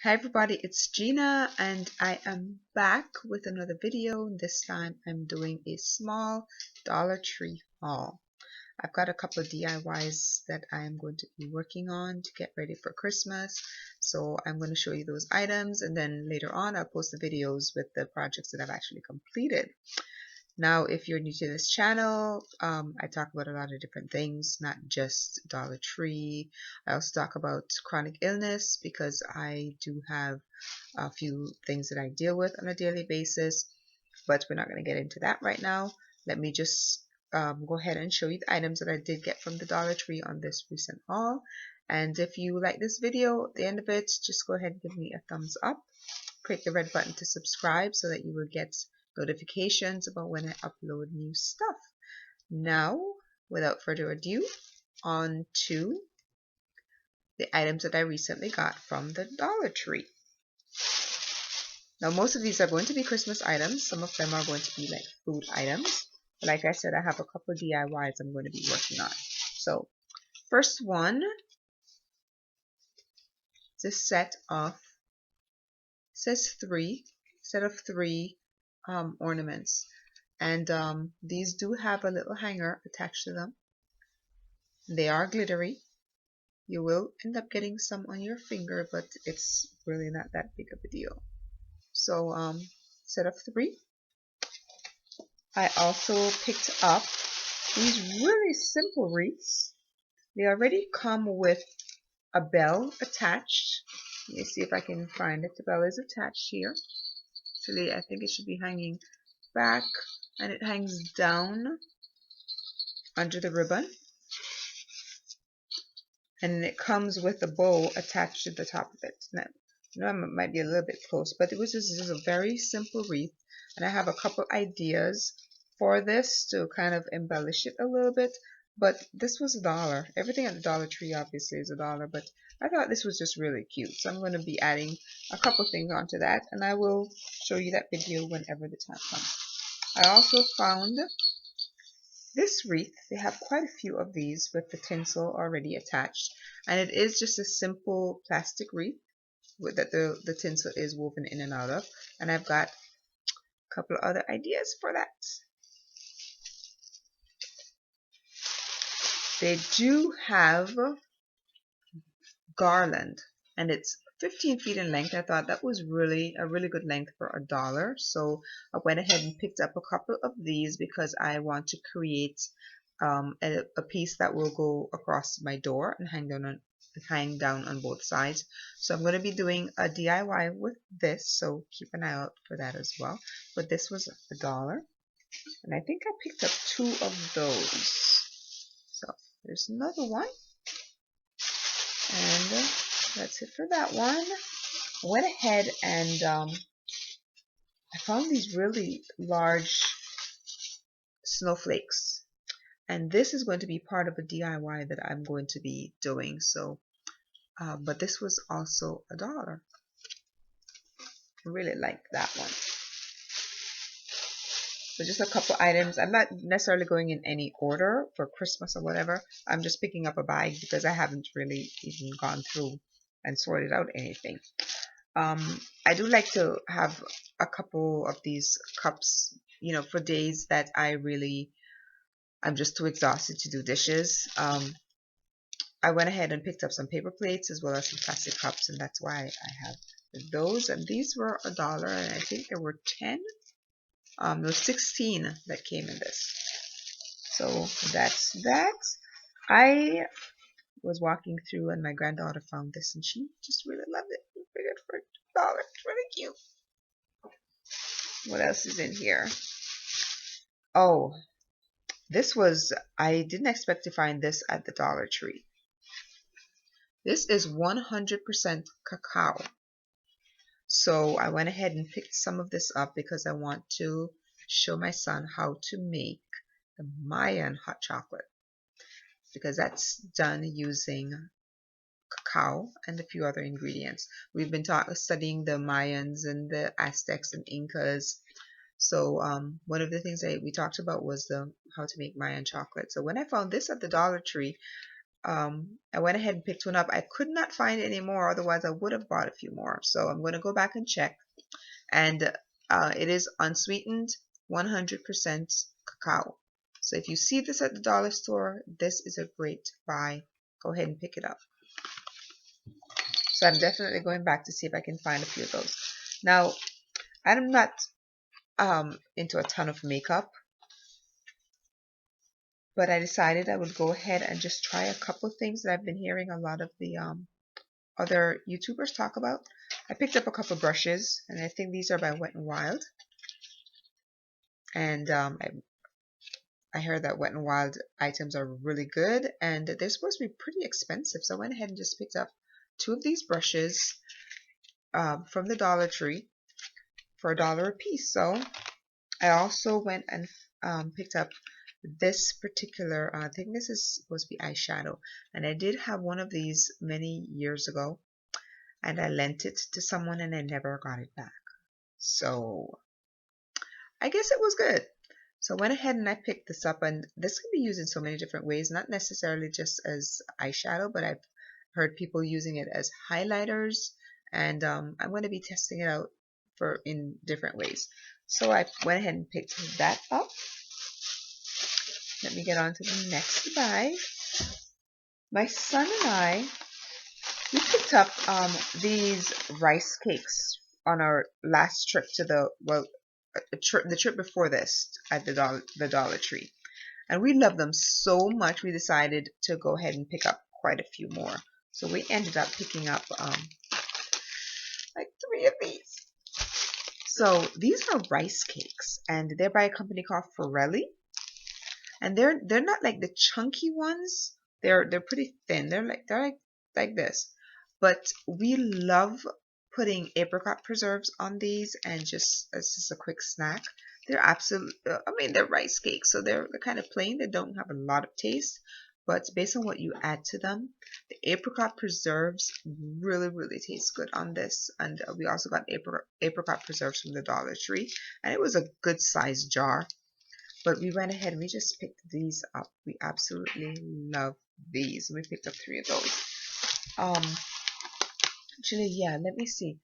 Hi everybody, it's Gina and I am back with another video. This time I'm doing a small Dollar Tree haul. I've got a couple of DIYs that I am going to be working on to get ready for Christmas. So I'm going to show you those items, and then later on I'll post the videos with the projects that I've actually completed. Now, if you're new to this channel, I talk about a lot of different things, not just Dollar Tree. I also talk about chronic illness because I do have a few things that I deal with on a daily basis, but we're not going to get into that right now. Let me just go ahead and show you the items that I did get from the Dollar Tree on this recent haul. And if you like this video, at the end of it, just go ahead and give me a thumbs up. Click the red button to subscribe so that you will get notifications about when I upload new stuff. Now, without further ado, on to the items that I recently got from the Dollar Tree. Now, most of these are going to be Christmas items. Some of them are going to be like food items. But like I said, I have a couple of DIYs I'm going to be working on. So, first one is a set of, says set of three ornaments. And these do have a little hanger attached to them. They are glittery. You will end up getting some on your finger, but it's really not that big of a deal. So set of three. I also picked up these really simple wreaths. They already come with a bell attached. Let me see if I can find it. The bell is attached here. Actually, I think it should be hanging back, and it hangs down under the ribbon. And it comes with a bow attached to the top of it. Now, I know it might be a little bit close, but it was just a very simple wreath. And I have a couple ideas for this to kind of embellish it a little bit. But this was $1. Everything at the Dollar Tree obviously is $1, but I thought this was just really cute. So I'm going to be adding a couple things onto that, and I will show you that video whenever the time comes. I also found this wreath. They have quite a few of these with the tinsel already attached, and it is just a simple plastic wreath that the tinsel is woven in and out of. And I've got a couple of other ideas for that. They do have garland, and it's 15 feet in length. I thought that was really a really good length for $1, so I went ahead and picked up a couple of these because I want to create a piece that will go across my door and hang down on both sides. So I'm going to be doing a DIY with this, so keep an eye out for that as well. But this was $1, and I think I picked up 2 of those. So there's another one. And that's it for that one. I went ahead and I found these really large snowflakes. And this is going to be part of a DIY that I'm going to be doing. So, but this was also $1. I really like that one. So just a couple items. I'm not necessarily going in any order for Christmas or whatever. I'm just picking up a bag because I haven't really even gone through and sorted out anything. I do like to have a couple of these cups, you know, for days that I'm just too exhausted to do dishes. I went ahead and picked up some paper plates as well as some plastic cups, and that's why I have those. And these were $1, and I think there were 10. There were 16 that came in this. So that's that. I was walking through and my granddaughter found this and she just really loved it. I figured for $1. It's really cute. What else is in here? Oh, I didn't expect to find this at the Dollar Tree. This is 100% cacao. So I went ahead and picked some of this up because I want to show my son how to make the Mayan hot chocolate, because that's done using cacao and a few other ingredients. We've been studying the Mayans and the Aztecs and Incas. So one of the things that we talked about was how to make Mayan chocolate. So when I found this at the Dollar Tree, I went ahead and picked one up. I could not find any more, otherwise I would have bought a few more. So I'm going to go back and check. And it is unsweetened 100% cacao. So if you see this at the dollar store, this is a great buy. Go ahead and pick it up. So I'm definitely going back to see if I can find a few of those. Now, I'm not into a ton of makeup, but I decided I would go ahead and just try a couple of things that I've been hearing a lot of the other YouTubers talk about. I picked up a couple of brushes, and I think these are by Wet n Wild. And I heard that Wet n Wild items are really good, and they're supposed to be pretty expensive. So I went ahead and just picked up 2 of these brushes from the Dollar Tree for $1 a piece. So I also went and picked up this particular, I think this is supposed to be eyeshadow, and I did have one of these many years ago, and I lent it to someone and I never got it back. So I guess it was good. So I went ahead and I picked this up, and this can be used in so many different ways, not necessarily just as eyeshadow, but I've heard people using it as highlighters, and I'm going to be testing it out in different ways. So I went ahead and picked that up. Let me get on to the next buy. My son and I, we picked up these rice cakes on our last trip to the trip before this at the Dollar Tree, and we love them so much we decided to go ahead and pick up quite a few more. So we ended up picking up like 3 of these. So these are rice cakes, and they're by a company called Forelli, and they're not like the chunky ones. They're pretty thin. They're like this. But we love putting apricot preserves on these, and just as just a quick snack. They're absolute. I mean, they're rice cakes, so they're kind of plain. They don't have a lot of taste, but based on what you add to them, the apricot preserves really taste good on this. And we also got apricot preserves from the Dollar Tree, and it was a good sized jar. But we went ahead and we just picked these up. We absolutely love these. We picked up 3 of those. Actually, yeah, let me see.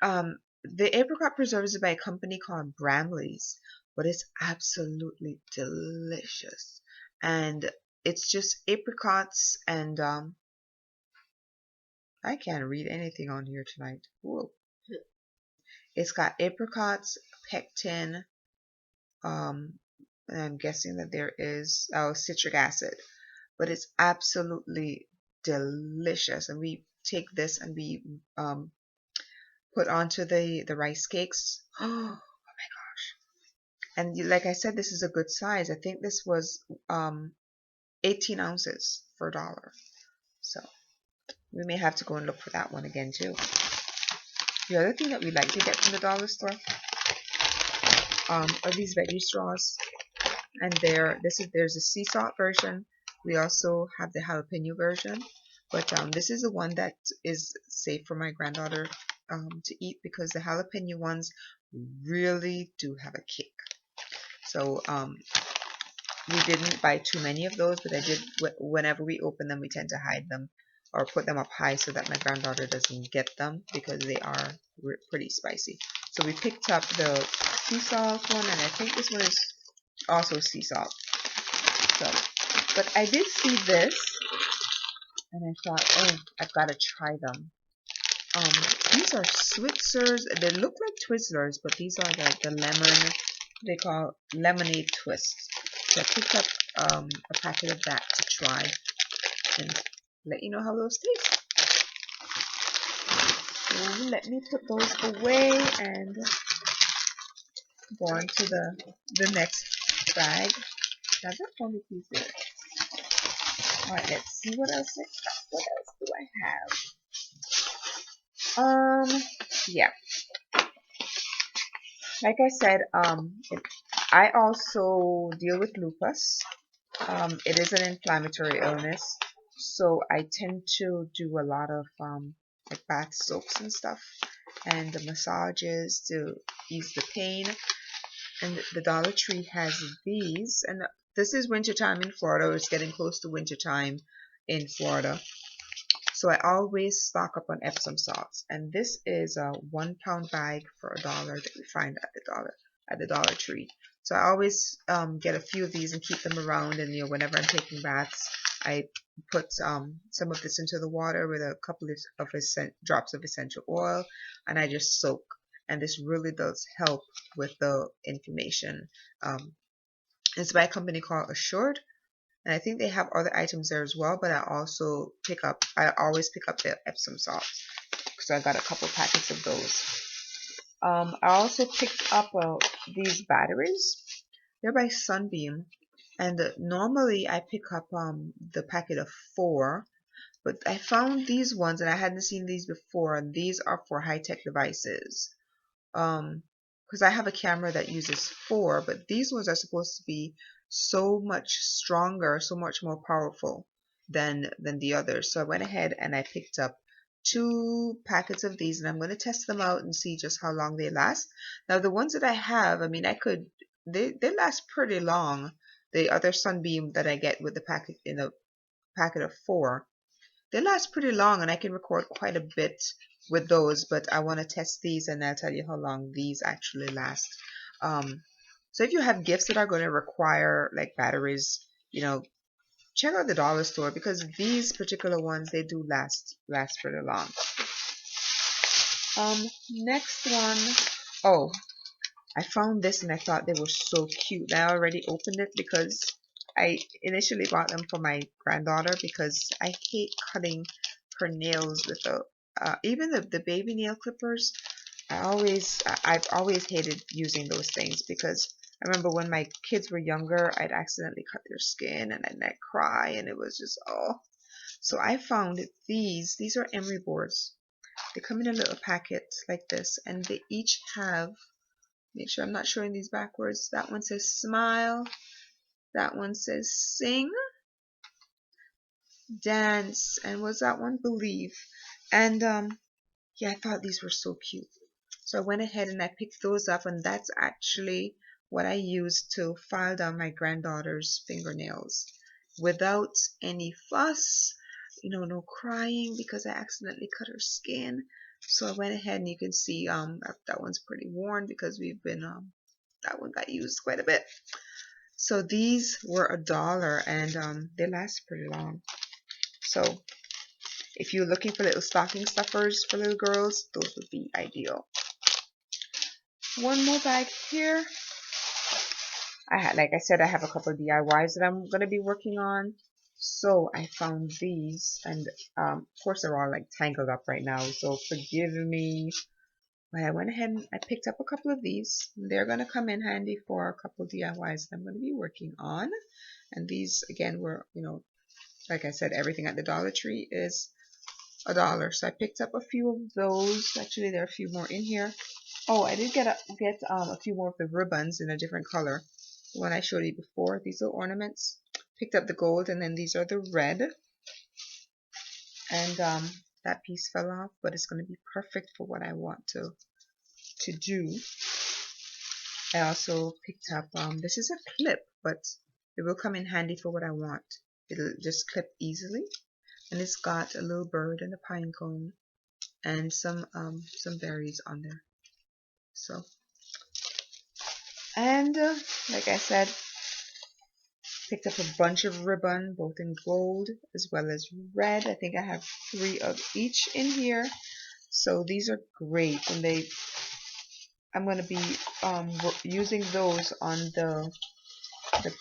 The apricot preserves is by a company called Bramley's, but it's absolutely delicious. And it's just apricots and I can't read anything on here tonight. Whoa. It's got apricots, pectin, and I'm guessing that there is citric acid, but it's absolutely delicious. And we take this and we put onto the rice cakes. Oh my gosh! And like I said, this is a good size. I think this was 18 ounces for $1. So we may have to go and look for that one again too. The other thing that we like to get from the dollar store are these veggie straws, and there's a sea salt version. We also have the jalapeno version, but this is the one that is safe for my granddaughter to eat, because the jalapeno ones really do have a kick. So we didn't buy too many of those, but I did. Whenever we open them, we tend to hide them or put them up high so that my granddaughter doesn't get them, because they are pretty spicy. So we picked up the sea salt one, and I think this one is also sea salt. So, but I did see this, and I thought, oh, I've got to try them. These are Switzers. They look like Twizzlers, but these are like the lemon. They call lemonade twists. So I picked up a packet of that to try and let you know how those taste. So let me put those away and go on to the next bag. Now that only piece there. Alright, let's see what else do I have. Yeah. Like I said, I also deal with lupus. It is an inflammatory illness, so I tend to do a lot of like bath soaks and stuff, and the massages to ease the pain. And the Dollar Tree has these, and this is wintertime in Florida. It's getting close to wintertime in Florida. So I always stock up on Epsom salts, and this is a 1 pound bag for $1 that we find at the Dollar Tree. So I always get a few of these and keep them around, and whenever I'm taking baths, I put some of this into the water with a couple of drops of essential oil, and I just soak. And this really does help with the inflammation. It's by a company called Assured. And I think they have other items there as well, but I always pick up the Epsom salt. So I got a couple packets of those. I also picked up these batteries. They're by Sunbeam. And normally I pick up the packet of 4. But I found these ones, and I hadn't seen these before. And these are for high-tech devices. Because I have a camera that uses 4, but these ones are supposed to be so much stronger, so much more powerful than the others. So I went ahead and I picked up 2 packets of these, and I'm going to test them out and see just how long they last. Now the ones that I have, I mean, they last pretty long. The other Sunbeam that I get with the packet in a packet of 4, they last pretty long, and I can record quite a bit with those, but I want to test these, and I'll tell you how long these actually last. So if you have gifts that are going to require like batteries, check out the dollar store, because these particular ones, they do last pretty long. Next one, oh, I found this and I thought they were so cute. I already opened it because I initially bought them for my granddaughter, because I hate cutting her nails with even the baby nail clippers. I've always hated using those things, because I remember when my kids were younger, I'd accidentally cut their skin and I'd cry, and it was just, oh. So I found these are emery boards. They come in a little packet like this, and they each have, make sure I'm not showing these backwards. That one says smile. That one says sing, dance, and was that one believe? And yeah, I thought these were so cute. So I went ahead and I picked those up, and that's actually what I used to file down my granddaughter's fingernails without any fuss, no crying because I accidentally cut her skin. So I went ahead, and you can see that one's pretty worn because we've been that one got used quite a bit. So these were $1, and they last pretty long. So if you're looking for little stocking stuffers for little girls, those would be ideal. One more bag here. Like I said, I have a couple of DIYs that I'm going to be working on. So I found these, and of course they're all like tangled up right now, so forgive me. But I went ahead and I picked up a couple of these. They're going to come in handy for a couple of DIYs that I'm going to be working on. And these, again, were, like I said, everything at the Dollar Tree is $1. So I picked up a few of those. Actually, there are a few more in here. Oh, I did get a few more of the ribbons in a different color. The one I showed you before. These are ornaments. Picked up the gold, and then these are the red. And that piece fell off, but it's going to be perfect for what I want to do. I also picked up this is a clip, but it will come in handy for what I want. It'll just clip easily, and it's got a little bird and a pine cone and some berries on there. So, and like I said, picked up a bunch of ribbon, both in gold as well as red. I think I have 3 of each in here. So these are great, and I'm going to be using those on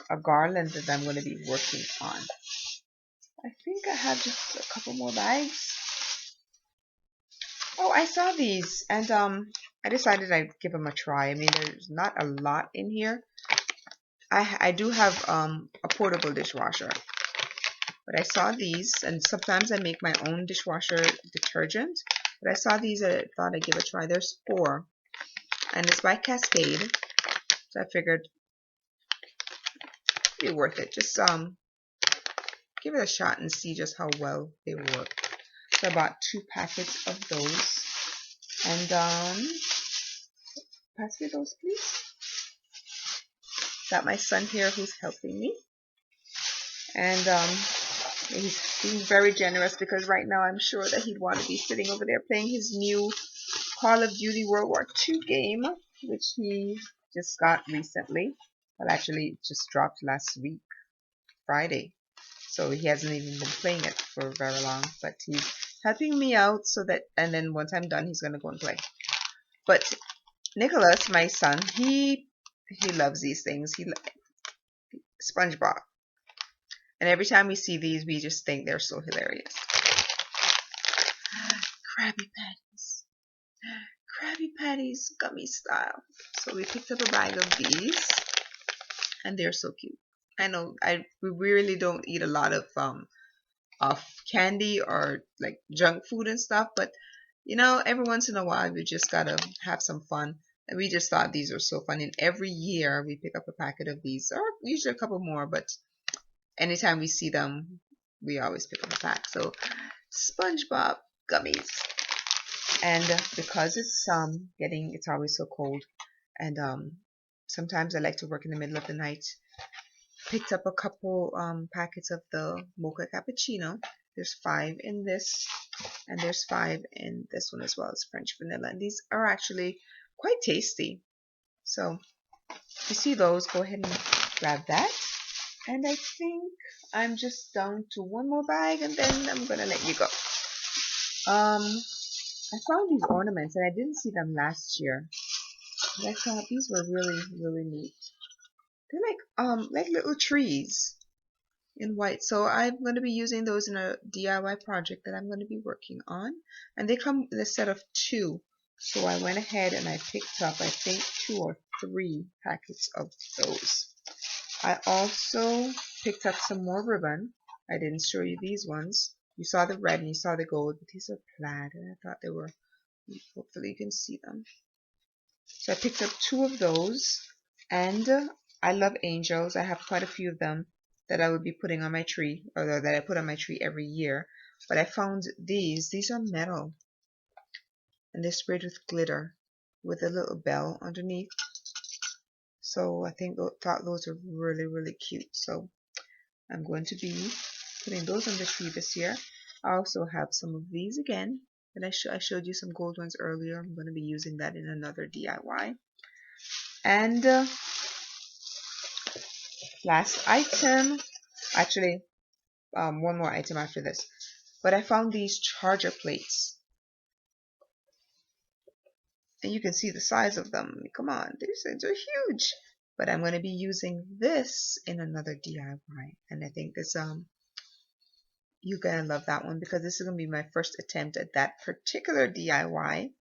a garland that I'm going to be working on. I think I have just a couple more bags. Oh, I saw these, and I decided I'd give them a try. I mean, there's not a lot in here. I do have a portable dishwasher, but I saw these, and sometimes I make my own dishwasher detergent. But I saw these, and I thought I'd give it a try. There's 4, and it's by Cascade, so I figured it'd be worth it. Just give it a shot and see just how well they work. So I bought 2 packets of those, and pass me those, please. Got my son here who's helping me, and he's being very generous, because right now I'm sure that he'd want to be sitting over there playing his new Call of Duty World War II game, which he just got recently. Well, actually, it just dropped last week, Friday. So he hasn't even been playing it for very long, but he's helping me out so that, and then once I'm done, he's gonna go and play. But Nicholas, my son, he loves these things. SpongeBob, and every time we see these, we just think they're so hilarious. Krabby Patties, Krabby Patties, gummy style. So we picked up a bag of these, and they're so cute. I know we really don't eat a lot of candy or like junk food and stuff, but you know, every once in a while we just gotta have some fun. And we just thought these are so fun. And every year we pick up a packet of these, or usually a couple more, but anytime we see them, we always pick up a pack. So SpongeBob gummies. And because it's it's always so cold, and sometimes I like to work in the middle of the night. Picked up a couple packets of the mocha cappuccino. There's 5 in this, and there's 5 in this one as well as French vanilla. And these are actually quite tasty. So if you see those, go ahead and grab that. And I think I'm just down to one more bag, and then I'm gonna let you go. I found these ornaments, and I didn't see them last year, but I thought these were really, really neat. They're like little trees in white. So I'm going to be using those in a DIY project that I'm going to be working on. And they come in a set of 2. So I went ahead and I picked up, I think, 2 or 3 packets of those. I also picked up some more ribbon. I didn't show you these ones. You saw the red and you saw the gold, but these are plaid, and I thought they were, hopefully you can see them. So I picked up 2 of those, and I love angels. I have quite a few of them that I would be putting on my tree, or that I put on my tree every year. But I found these. These are metal, and they're sprayed with glitter with a little bell underneath. So I thought those are really, really cute. So I'm going to be putting those on the tree this year. I also have some of these again. And I showed you some gold ones earlier. I'm going to be using that in another DIY. And last item, actually one more item after this, but I found these charger plates, and you can see the size of them. Come on, these things are huge. But I'm going to be using this in another DIY, and I think this you're gonna love that one, because this is gonna be my first attempt at that particular DIY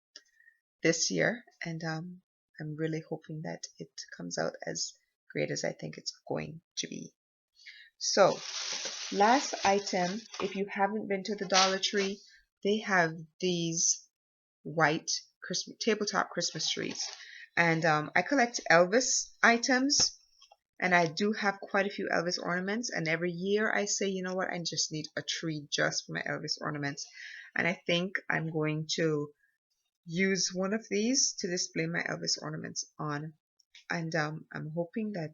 this year, and I'm really hoping that it comes out as great as I think it's going to be. So last item, if you haven't been to the Dollar Tree, they have these white tabletop Christmas trees, and I collect Elvis items, and I do have quite a few Elvis ornaments, and every year I say, you know what, I just need a tree just for my Elvis ornaments, and I think I'm going to use one of these to display my Elvis ornaments on, and I'm hoping that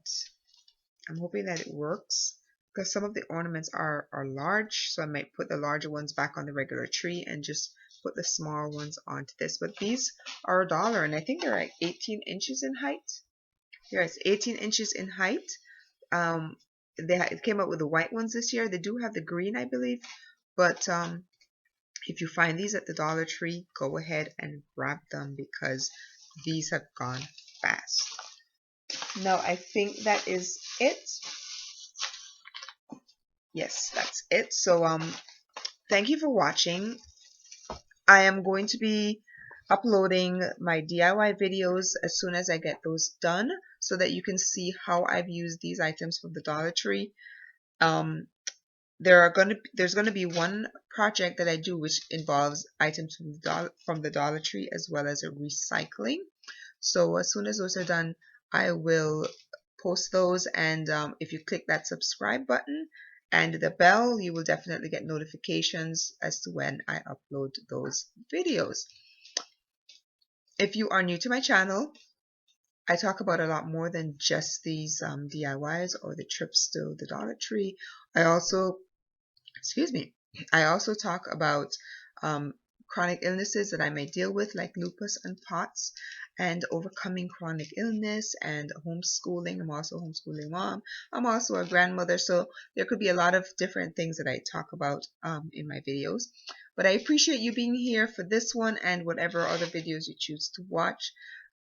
it works, because some of the ornaments are large, so I might put the larger ones back on the regular tree and just put the small ones onto this. But these are $1, and I think they're like 18 inches in height. Yes, 18 inches in height. It came out with the white ones this year. They do have the green, I believe, but if you find these at the Dollar Tree, go ahead and grab them, because these have gone fast. Now I think that is it. Yes, that's it. So thank you for watching. I am going to be uploading my DIY videos as soon as I get those done, so that you can see how I've used these items from the Dollar Tree. There's gonna be one project that I do which involves items from the Dollar Tree, as well as a recycling. So as soon as those are done, I will post those, and if you click that subscribe button and the bell, you will definitely get notifications as to when I upload those videos. If you are new to my channel, I talk about a lot more than just these DIYs or the trips to the Dollar Tree. I also excuse me, I also talk about um, chronic illnesses that I may deal with, like lupus and POTS, and overcoming chronic illness and homeschooling. I'm also a homeschooling mom. I'm also a grandmother, so there could be a lot of different things that I talk about in my videos. But I appreciate you being here for this one and whatever other videos you choose to watch.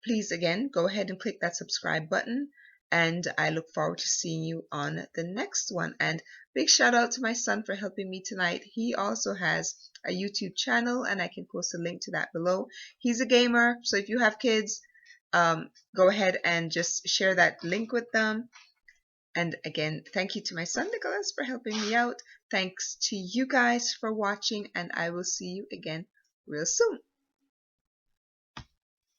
Please, again, go ahead and click that subscribe button. And I look forward to seeing you on the next one. And big shout out to my son for helping me tonight. He also has a YouTube channel, and I can post a link to that below. He's a gamer, so if you have kids, go ahead and just share that link with them. And again, thank you to my son Nicholas for helping me out. Thanks to you guys for watching, and I will see you again real soon.